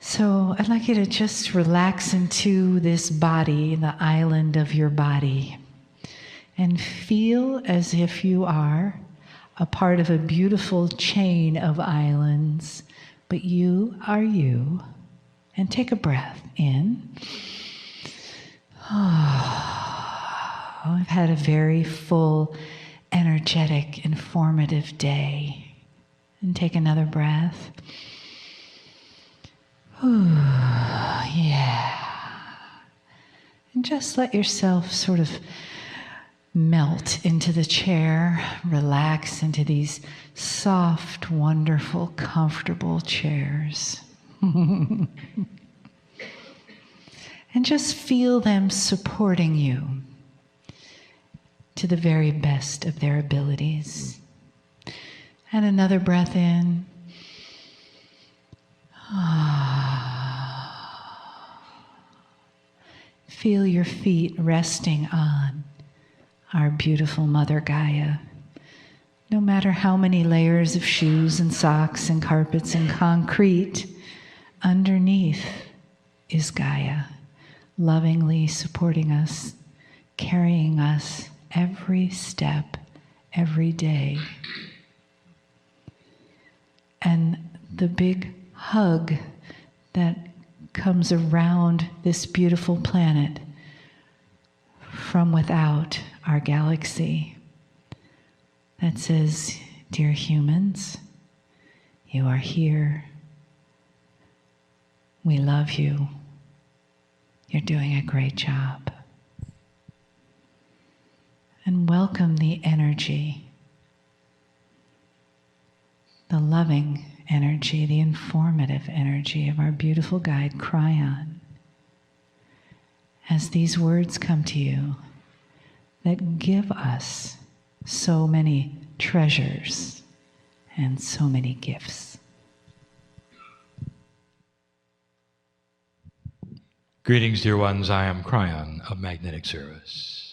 So I'd like you to just relax into this body, the island of your body, and feel as if you are a part of a beautiful chain of islands, but you are you. And take a breath in. Oh, I've had a very full, energetic, informative day. And take another breath. Ooh, yeah. And just let yourself sort of melt into the chair, relax into these soft, wonderful, comfortable chairs. And just feel them supporting you to the very best of their abilities. And another breath in. Feel your feet resting on our beautiful Mother Gaia. No matter how many layers of shoes and socks and carpets and concrete, underneath is Gaia, lovingly supporting us, carrying us every step, every day. And the big hug that comes around this beautiful planet from without our galaxy that says, dear humans, you are here. We love you. You're doing a great job. And welcome the energy, the loving energy, the informative energy of our beautiful guide, Kryon, as these words come to you that give us so many treasures and so many gifts. Greetings, dear ones. I am Kryon of Magnetic Service.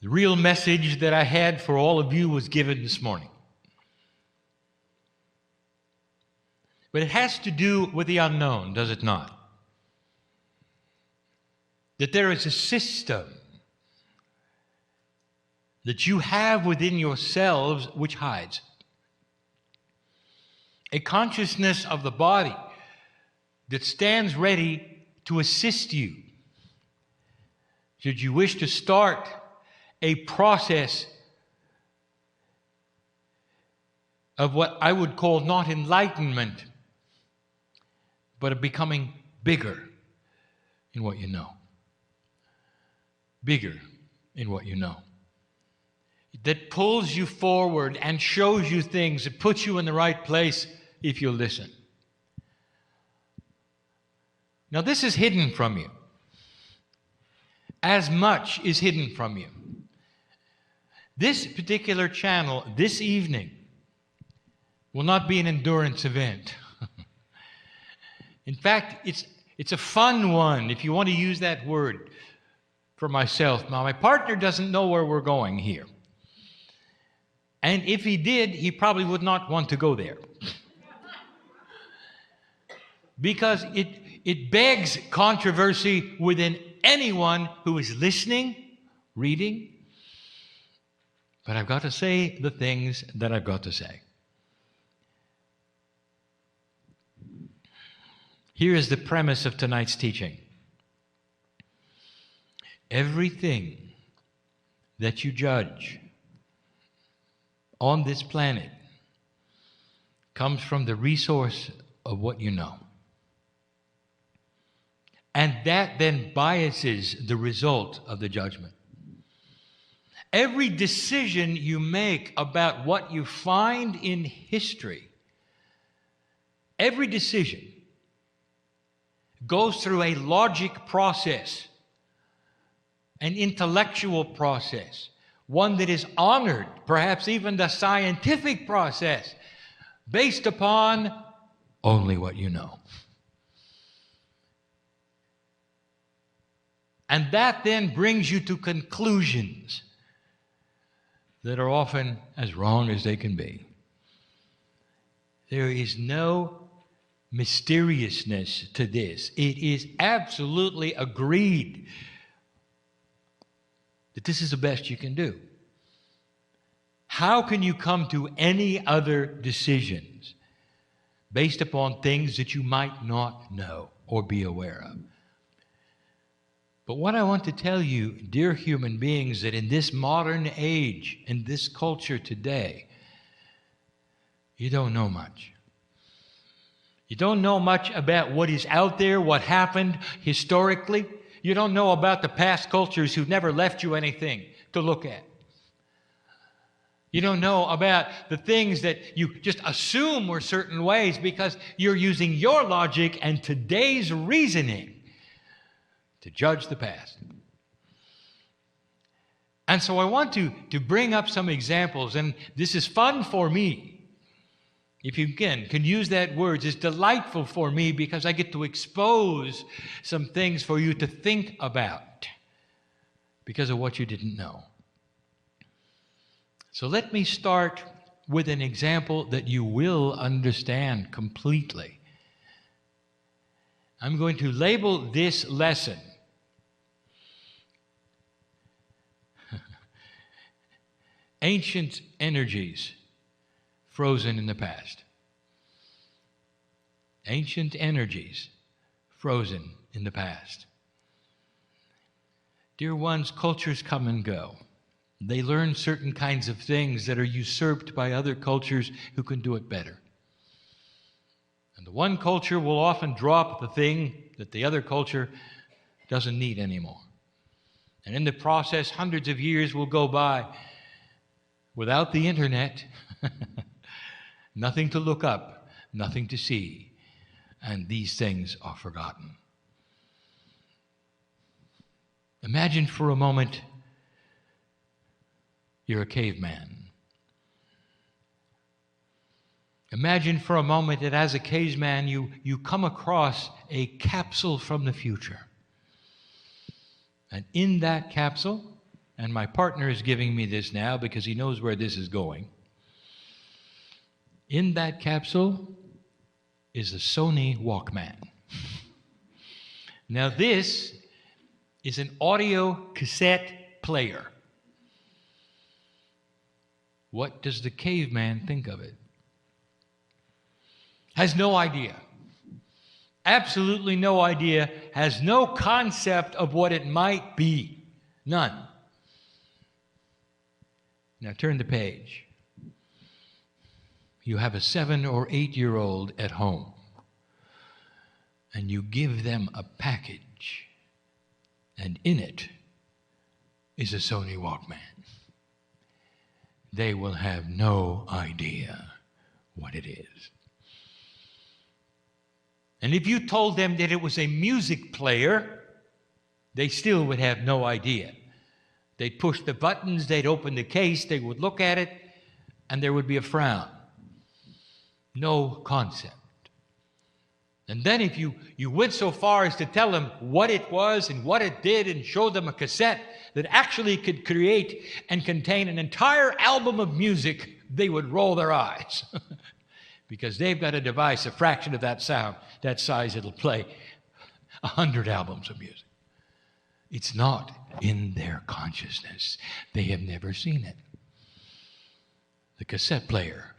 The real message that I had for all of you was given this morning. But it has to do with the unknown, does it not? That there is a system that you have within yourselves which hides. A consciousness of the body that stands ready to assist you. Should you wish to start a process of what I would call not enlightenment, but of becoming bigger in what you know. Bigger in what you know. That pulls you forward and shows you things, it puts you in the right place if you listen. Now, this is hidden from you. As much is hidden from you. This particular channel this evening will not be an endurance event. In fact, it's a fun one, if you want to use that word for myself. Now, my partner doesn't know where we're going here. And if he did, he probably would not want to go there. Because it begs controversy within anyone who is listening, reading. But I've got to say the things that I've got to say. Here is the premise of tonight's teaching. Everything that you judge on this planet comes from the resource of what you know. And that then biases the result of the judgment. Every decision you make about what you find in history, every decision goes through a logic process, an intellectual process, one that is honored, perhaps even the scientific process, based upon only what you know. And that then brings you to conclusions that are often as wrong as they can be. There is no mysteriousness to this. It is absolutely agreed that this is the best you can do. How can you come to any other decisions based upon things that you might not know or be aware of? But what I want to tell you, dear human beings, that in this modern age, in this culture today, you don't know much. You don't know much about what is out there, what happened historically. You don't know about the past cultures who've never left you anything to look at. You don't know about the things that you just assume were certain ways because you're using your logic and today's reasoning to judge the past. And so I want to bring up some examples, and this is fun for me. If you can use that word, it's delightful for me because I get to expose some things for you to think about because of what you didn't know. So let me start with an example that you will understand completely. I'm going to label this lesson Ancient Energies Frozen in the Past. Ancient energies frozen in the past. Dear ones, cultures come and go. They learn certain kinds of things that are usurped by other cultures who can do it better. And the one culture will often drop the thing that the other culture doesn't need anymore. And in the process, hundreds of years will go by without the internet, nothing to look up, nothing to see, and these things are forgotten. Imagine for a moment you're a caveman. Imagine for a moment that as a caveman you come across a capsule from the future. And in that capsule, and my partner is giving me this now because he knows where this is going. In that capsule is a Sony Walkman. Now this is an audio cassette player. What does the caveman think of it? Has no idea. Absolutely no idea. Has no concept of what it might be. None. Now turn the page. You have a 7 or 8-year-old at home, and you give them a package, and in it is a Sony Walkman. They will have no idea what it is. And if you told them that it was a music player, they still would have no idea. They'd push the buttons, they'd open the case, they would look at it, and there would be a frown. No concept. And then if you went so far as to tell them what it was and what it did and show them a cassette that actually could create and contain an entire album of music, they would roll their eyes. Because they've got a device, a fraction of that sound, that size, it'll play 100 albums of music. It's not in their consciousness. They have never seen it. The cassette player,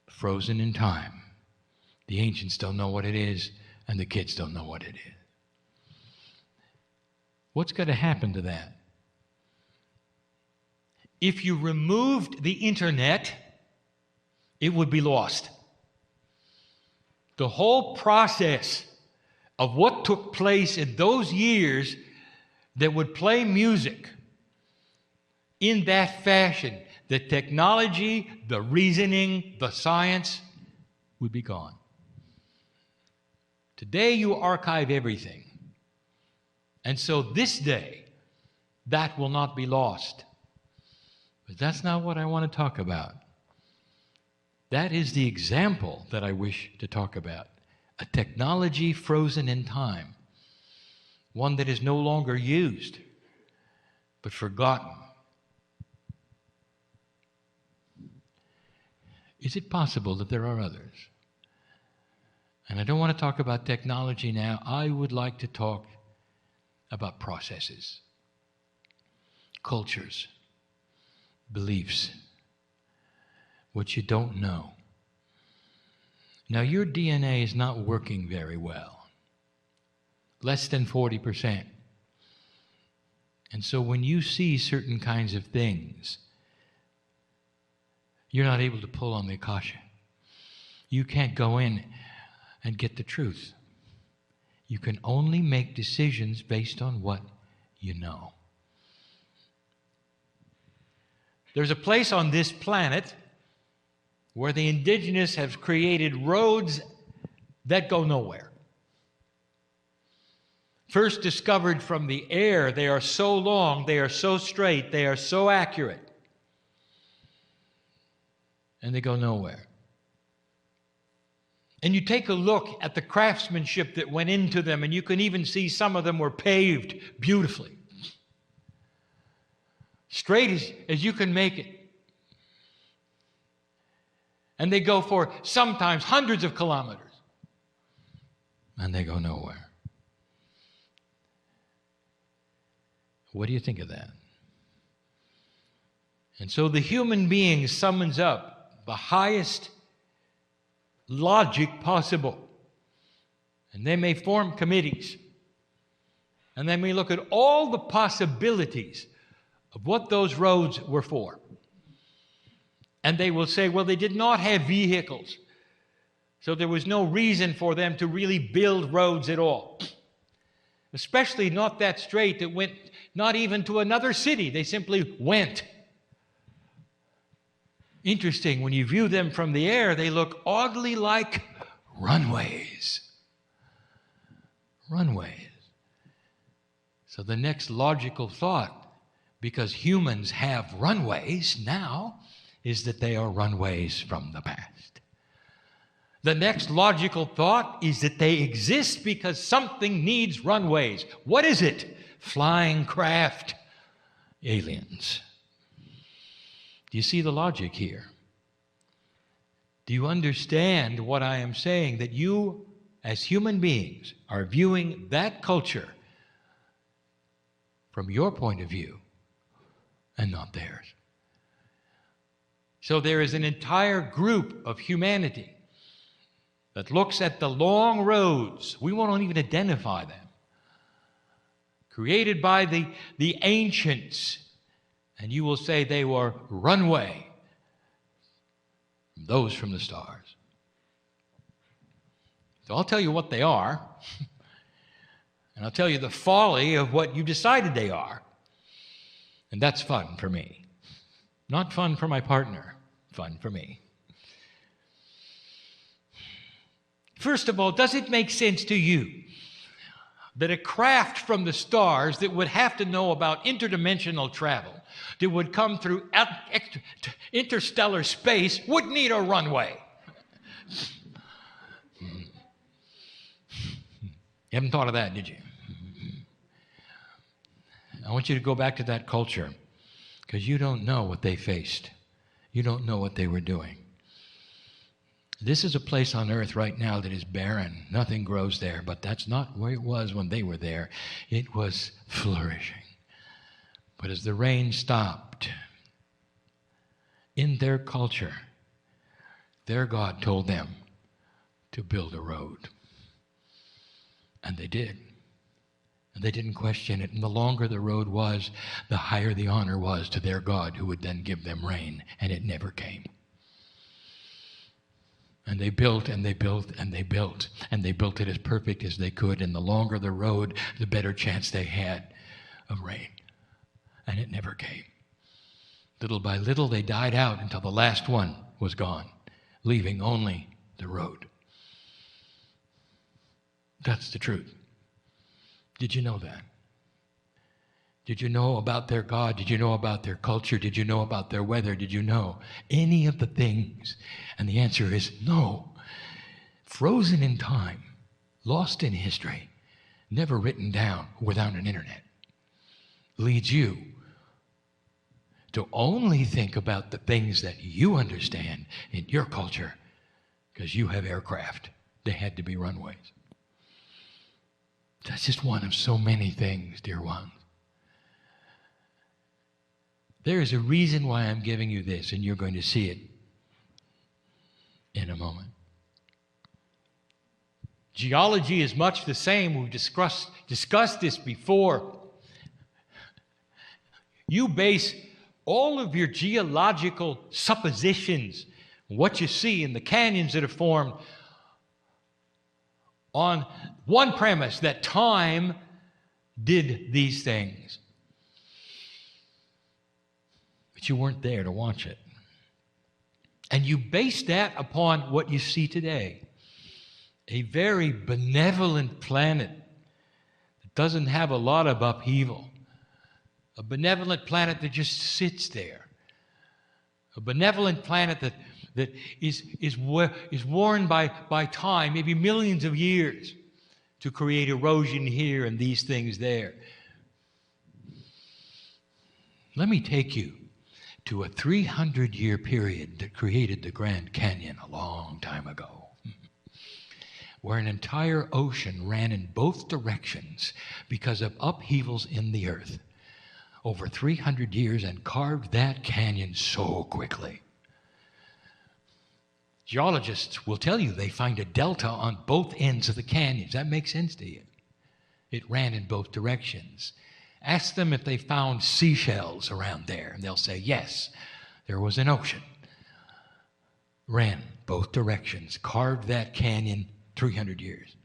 frozen in time. The ancients don't know what it is, and the kids don't know what it is. What's going to happen to that? If you removed the internet, it would be lost. The whole process of what took place in those years that would play music in that fashion, the technology, the reasoning, the science would be gone. Today you archive everything. And so this day, that will not be lost. But that's not what I want to talk about. That is the example that I wish to talk about. A technology frozen in time. One that is no longer used, but forgotten. Is it possible that there are others? And I don't want to talk about technology now. I would like to talk about processes, cultures, beliefs, what you don't know. Now, your DNA is not working very well, less than 40%. And so when you see certain kinds of things, you're not able to pull on the akasha. You can't go in and get the truth. You can only make decisions based on what you know. There's a place on this planet where the indigenous have created roads that go nowhere. First discovered from the air, they are so long, they are so straight, they are so accurate, and they go nowhere. And you take a look at the craftsmanship that went into them, and you can even see some of them were paved beautifully. Straight as you can make it. And they go for sometimes hundreds of kilometers. And they go nowhere. What do you think of that? And so the human being summons up the highest logic possible. And they may form committees. And they may look at all the possibilities of what those roads were for. And they will say, well, they did not have vehicles, so there was no reason for them to really build roads at all. Especially not that straight that went not even to another city. They simply went. Interesting, when you view them from the air, they look oddly like runways. Runways. So the next logical thought, because humans have runways now, is that they are runways from the past. The next logical thought is that they exist because something needs runways. What is it? Flying craft. Aliens. Do you see the logic here? Do you understand what I am saying? That you, as human beings, are viewing that culture from your point of view and not theirs. So there is an entire group of humanity that looks at the long roads, we won't even identify them, created by the ancients, and you will say they were runway, those from the stars. So I'll tell you what they are, and I'll tell you the folly of what you decided they are, and that's fun for me. Not fun for my partner, fun for me. First of all, does it make sense to you that a craft from the stars that would have to know about interdimensional travel, that would come through interstellar space, would need a runway? You haven't thought of that, did you? I want you to go back to that culture, because you don't know what they faced. You don't know what they were doing. This is a place on earth right now that is barren. Nothing grows there, but that's not where it was when they were there. It was flourishing. But as the rain stopped, in their culture, their God told them to build a road. And they did. And they didn't question it. And the longer the road was, the higher the honor was to their God, who would then give them rain. And it never came. And they built, and they built, and they built. And they built it as perfect as they could. And the longer the road, the better chance they had of rain. And it never came. Little by little, they died out until the last one was gone, leaving only the road. That's the truth. Did you know that? Did you know about their God? Did you know about their culture? Did you know about their weather? Did you know any of the things? And the answer is no. Frozen in time, lost in history, never written down without an internet, leads you to only think about the things that you understand in your culture, because you have aircraft. They had to be runways. That's just one of so many things, dear ones. There is a reason why I'm giving you this, and you're going to see it in a moment. Geology is much the same. We've discussed this before. You base all of your geological suppositions, what you see in the canyons that are formed, on one premise, that time did these things. But you weren't there to watch it. And you base that upon what you see today. A very benevolent planet that doesn't have a lot of upheaval. A benevolent planet that just sits there. A benevolent planet that is worn by time, maybe millions of years, to create erosion here and these things there. Let me take you to a 300-year period that created the Grand Canyon a long time ago, where an entire ocean ran in both directions because of upheavals in the earth over 300 years and carved that canyon so quickly. Geologists will tell you they find a delta on both ends of the canyons. That makes sense to you. It ran in both directions. Ask them if they found seashells around there, and they'll say, yes, there was an ocean. Ran both directions, carved that canyon 300 years.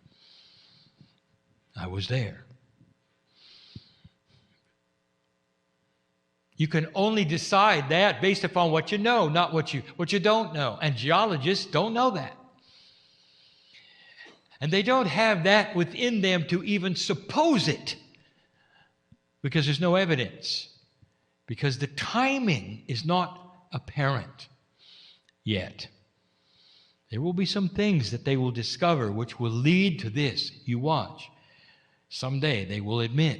I was there. You can only decide that based upon what you know, not what you don't know. And geologists don't know that. And they don't have that within them to even suppose it, because there's no evidence. Because the timing is not apparent yet. There will be some things that they will discover which will lead to this. You watch. Someday they will admit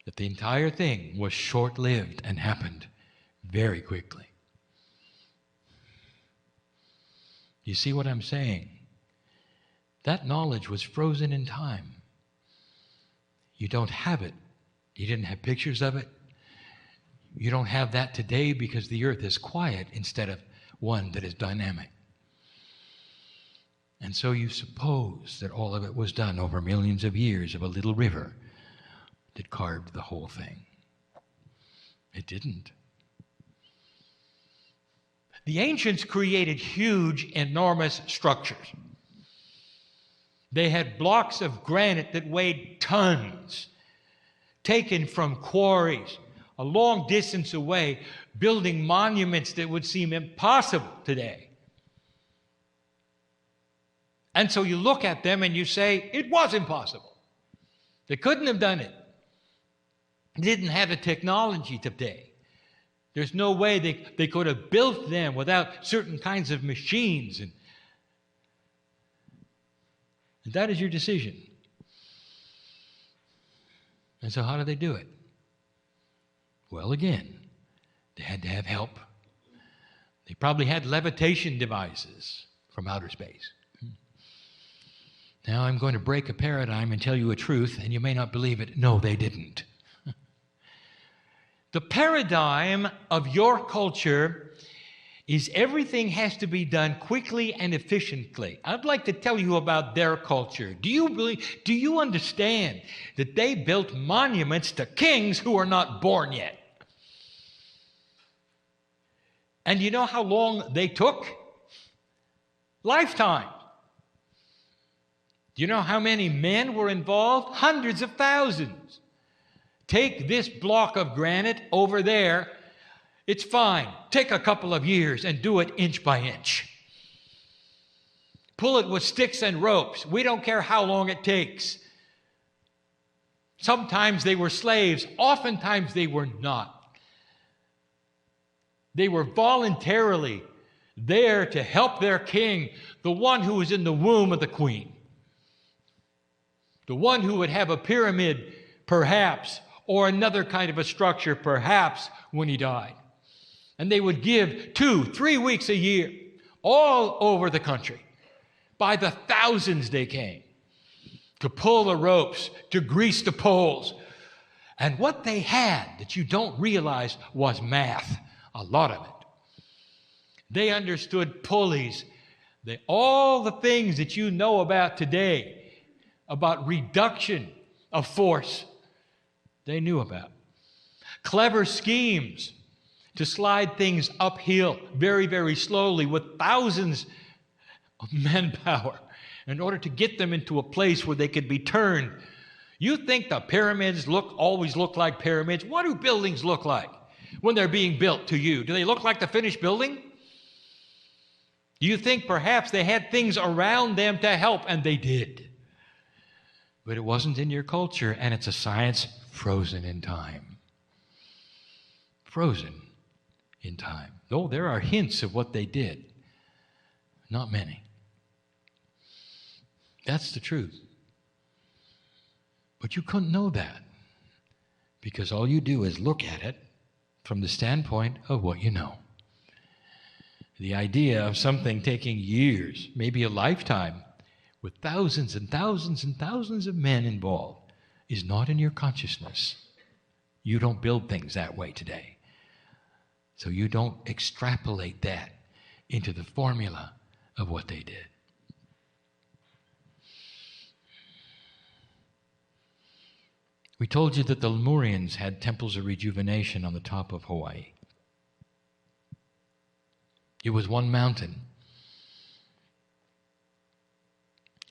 that the entire thing was short-lived and happened very quickly. You see what I'm saying? That knowledge was frozen in time. You don't have it. You didn't have pictures of it. You don't have that today because the earth is quiet instead of one that is dynamic. And so you suppose that all of it was done over millions of years of a little river that carved the whole thing. It didn't. The ancients created huge, enormous structures. They had blocks of granite that weighed tons, taken from quarries a long distance away, building monuments that would seem impossible today. And so you look at them and you say, it was impossible. They couldn't have done it. They didn't have the technology today. There's no way they could have built them without certain kinds of machines. And that is your decision. And so how do they do it? Well, again, they had to have help. They probably had levitation devices from outer space. Now I'm going to break a paradigm and tell you a truth, and you may not believe it. No, they didn't. The paradigm of your culture is everything has to be done quickly and efficiently. I'd like to tell you about their culture. Do you understand that they built monuments to kings who are not born yet? And you know how long they took? Lifetime. Do you know how many men were involved? Hundreds of thousands. Take this block of granite over there. It's fine. Take a couple of years and do it inch by inch. Pull it with sticks and ropes. We don't care how long it takes. Sometimes they were slaves. Oftentimes they were not. They were voluntarily there to help their king, the one who was in the womb of the queen. The one who would have a pyramid, perhaps, or another kind of a structure, perhaps, when he died. And they would give 2-3 weeks a year all over the country. By the thousands they came to pull the ropes, to grease the poles. And what they had that you don't realize was math, a lot of it. They understood pulleys, all the things that you know about today, about reduction of force, they knew about. Clever schemes to slide things uphill very, very slowly with thousands of manpower in order to get them into a place where they could be turned. You think the pyramids always look like pyramids? What do buildings look like when they're being built to you? Do they look like the finished building? Do you think perhaps they had things around them to help? And they did. But it wasn't in your culture, and it's a science frozen in time. Frozen in time. Though there are hints of what they did. Not many. That's the truth. But you couldn't know that, because all you do is look at it from the standpoint of what you know. The idea of something taking years, maybe a lifetime, with thousands and thousands and thousands of men involved, is not in your consciousness. You don't build things that way today. So you don't extrapolate that into the formula of what they did. We told you that the Lemurians had temples of rejuvenation on the top of Hawaii. It was one mountain,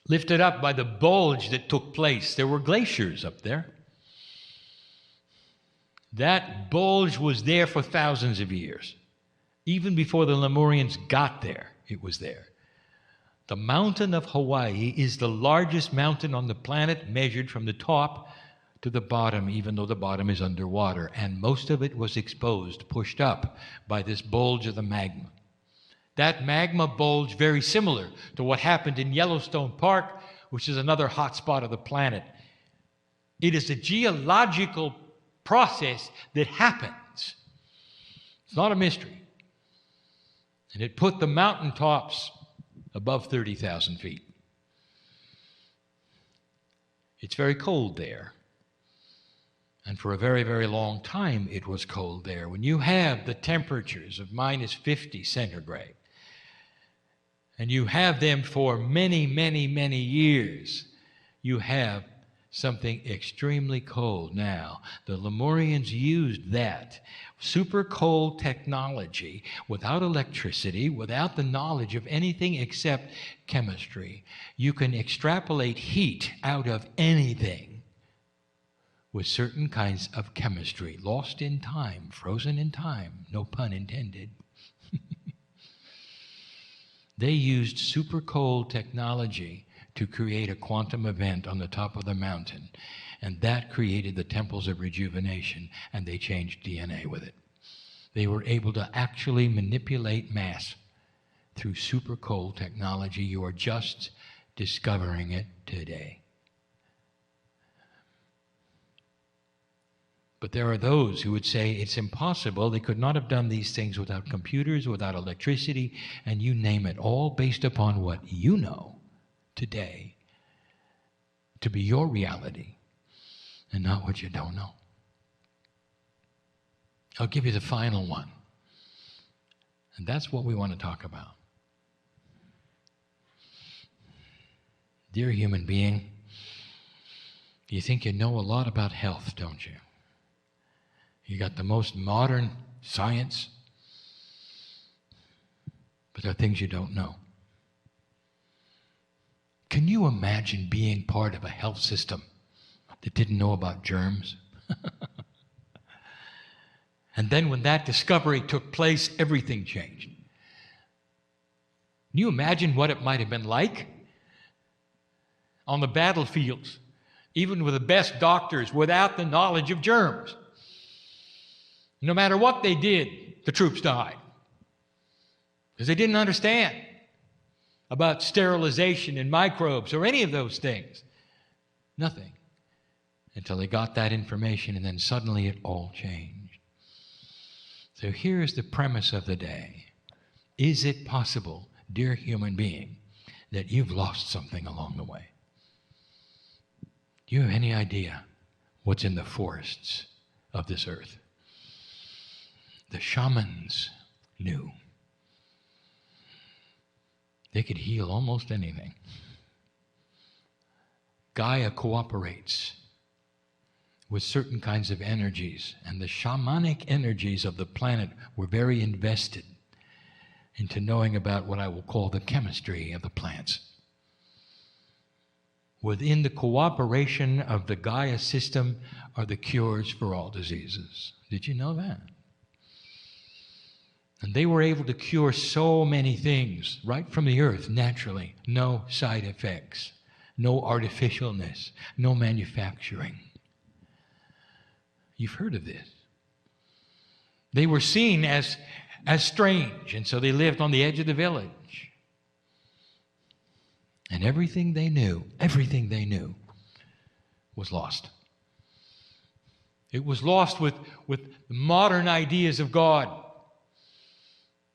lifted up by the bulge that took place. There were glaciers up there. That bulge was there for thousands of years. Even before the Lemurians got there, it was there. The mountain of Hawaii is the largest mountain on the planet, measured from the top to the bottom, even though the bottom is underwater. And most of it was exposed, pushed up by this bulge of the magma. That magma bulge, very similar to what happened in Yellowstone Park, which is another hot spot of the planet. It is a geological process that happens. It's not a mystery. And it put the mountaintops above 30,000 feet. It's very cold there. And for a very, very long time, it was cold there. When you have the temperatures of minus 50 centigrade, and you have them for many, many, many years, you have something extremely cold. Now, the Lemurians used that super cold technology without electricity, without the knowledge of anything except chemistry. You can extrapolate heat out of anything with certain kinds of chemistry, lost in time, frozen in time, no pun intended. They used super cold technology to create a quantum event on the top of the mountain, and that created the temples of rejuvenation, and they changed DNA with it. They were able to actually manipulate mass through super cold technology. You are just discovering it today. But there are those who would say it's impossible. They could not have done these things without computers, without electricity, and you name it, all based upon what you know today to be your reality and not what you don't know. I'll give you the final one. And that's what we want to talk about. Dear human being, you think you know a lot about health, don't you? You got the most modern science, but there are things you don't know. Can you imagine being part of a health system that didn't know about germs? And then when that discovery took place, everything changed. Can you imagine what it might have been like on the battlefields, even with the best doctors, without the knowledge of germs? No matter what they did, the troops died. Because they didn't understand about sterilization and microbes or any of those things. Nothing. until they got that information, and then suddenly it all changed. So here's the premise of the day. Is it possible, dear human being, that you've lost something along the way? Do you have any idea what's in the forests of this earth? The shamans knew. They could heal almost anything. Gaia cooperates with certain kinds of energies, and the shamanic energies of the planet were very invested into knowing about what I will call the chemistry of the plants. Within the cooperation of the Gaia system are the cures for all diseases. Did you know that? And they were able to cure so many things right from the earth naturally. No side effects, no artificialness, no manufacturing. You've heard of this. They were seen as strange, and so they lived on the edge of the village. And everything they knew was lost. It was lost with modern ideas of God.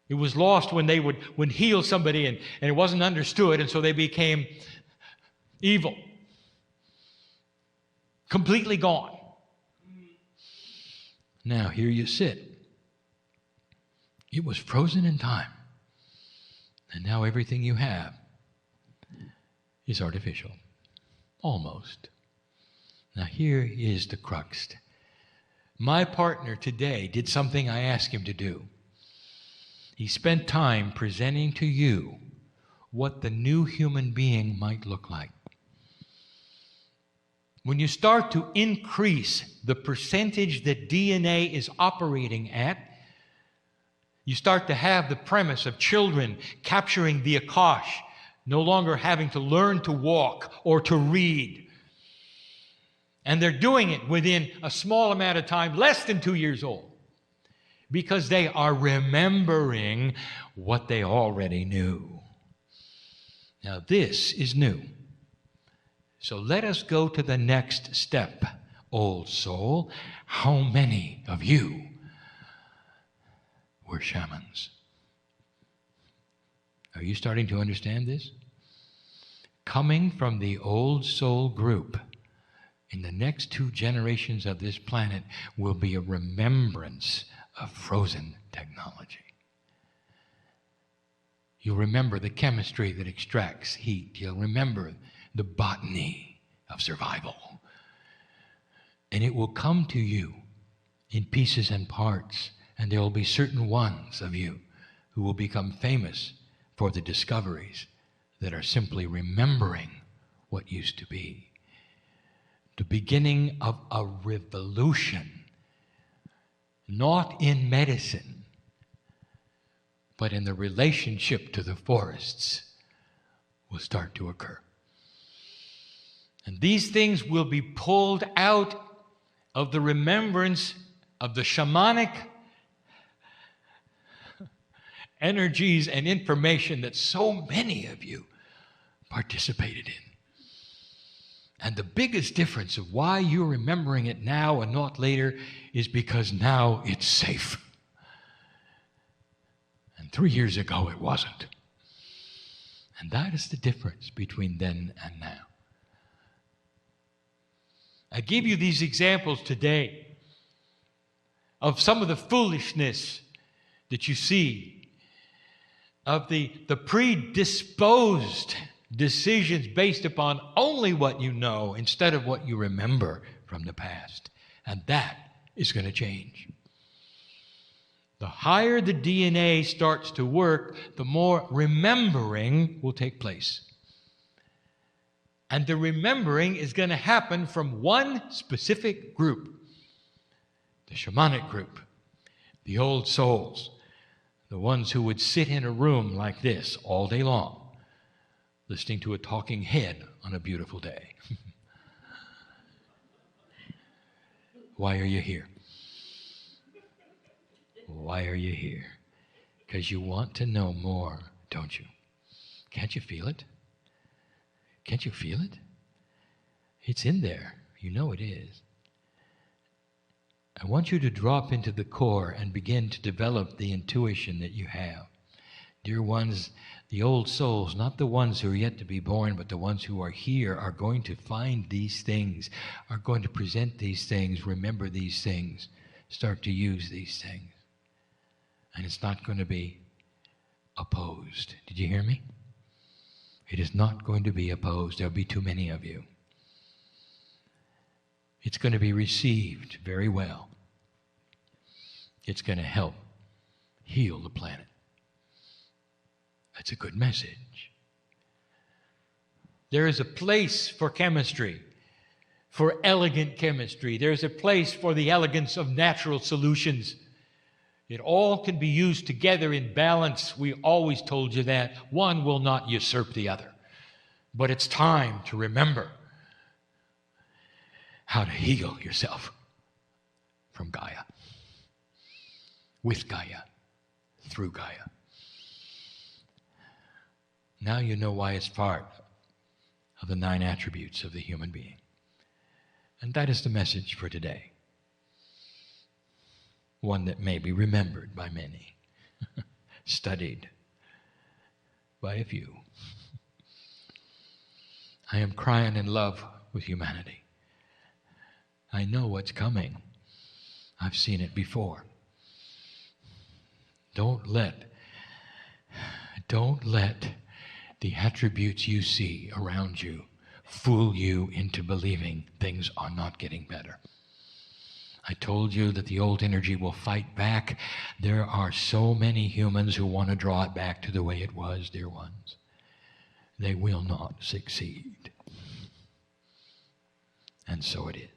It was lost when they would heal somebody and it wasn't understood, and so they became evil. Completely gone. Now, here you sit. It was frozen in time. And now everything you have is artificial. Almost. Now, here is the crux. My partner today did something I asked him to do. He spent time presenting to you what the new human being might look like. When you start to increase the percentage that DNA is operating at, you start to have the premise of children capturing the Akash, no longer having to learn to walk or to read. And they're doing it within a small amount of time, less than 2 years old, because they are remembering what they already knew. Now, this is new. So let us go to the next step, old soul. How many of you were shamans? Are you starting to understand this? Coming from the old soul group, in the next 2 generations of this planet will be a remembrance of frozen technology. You'll remember the chemistry that extracts heat. You'll remember the botany of survival. And it will come to you in pieces and parts, and there will be certain ones of you who will become famous for the discoveries that are simply remembering what used to be. The beginning of a revolution, not in medicine, but in the relationship to the forests, will start to occur. And these things will be pulled out of the remembrance of the shamanic energies and information that so many of you participated in. And the biggest difference of why you're remembering it now and not later is because now it's safe. And 3 years ago it wasn't. And that is the difference between then and now. I give you these examples today of some of the foolishness that you see, of the predisposed decisions based upon only what you know instead of what you remember from the past. And that is going to change. The higher the DNA starts to work, the more remembering will take place. And the remembering is going to happen from one specific group, the shamanic group, the old souls, the ones who would sit in a room like this all day long, listening to a talking head on a beautiful day. Why are you here? Why are you here? Because you want to know more, don't you? Can't you feel it? Can't you feel it? It's in there. You know it is. I want you to drop into the core and begin to develop the intuition that you have. Dear ones, the old souls, not the ones who are yet to be born, but the ones who are here, are going to find these things, are going to present these things, remember these things, start to use these things. And it's not going to be opposed. Did you hear me? It is not going to be opposed. There'll be too many of you. It's going to be received very well. It's going to help heal the planet. That's a good message. There is a place for chemistry, for elegant chemistry. There's a place for the elegance of natural solutions. It all can be used together in balance. We always told you that. One will not usurp the other. But it's time to remember how to heal yourself from Gaia, with Gaia, through Gaia. Now you know why it's part of the 9 attributes of the human being. And that is the message for today. One that may be remembered by many, studied by a few. I am Kryon in love with humanity. I know what's coming. I've seen it before. Don't let the attributes you see around you fool you into believing things are not getting better. I told you that the old energy will fight back. There are so many humans who want to draw it back to the way it was, dear ones. They will not succeed. And so it is.